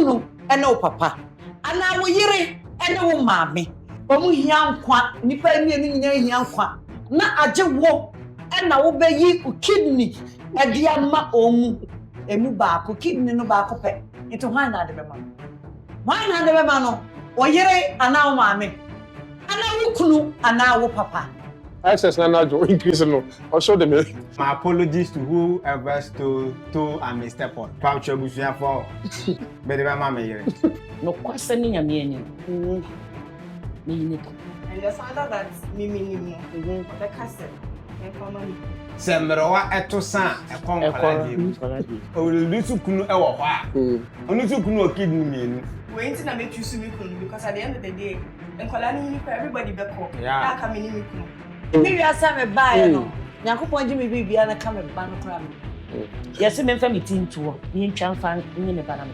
kunu ene wo papa ana wo yire ene wo maame omu hia nkwa nipa enu nyina hia nkwa na agye wo ena wo beyi kidney ede ama omu emu baako kidney no baako pe into hwan na de bema no wo yire ana wo maame ana wo kunu ana wo papa access na jo increase no or show them. My apologies to whoever stole and mistake on. Pam chebusia for. Be the mama here. No kwase ni nyame ani. Ni ni. And the sound that me. The cassette. Semrowa etosan ekonkoladi. O lutu kunu e wo hwa. Onutu kunu okidni mienu. We ain't na make you see me kunu because at the end of the day, enkolani ni everybody be call. Yeah. Ka me ni me kunu. Me wi asa me bae no. Nyankopon gi me bibia na ka me ba no kra me. Yesi me mfa me tinto. Ni ntwa mfa ni ne ba na me.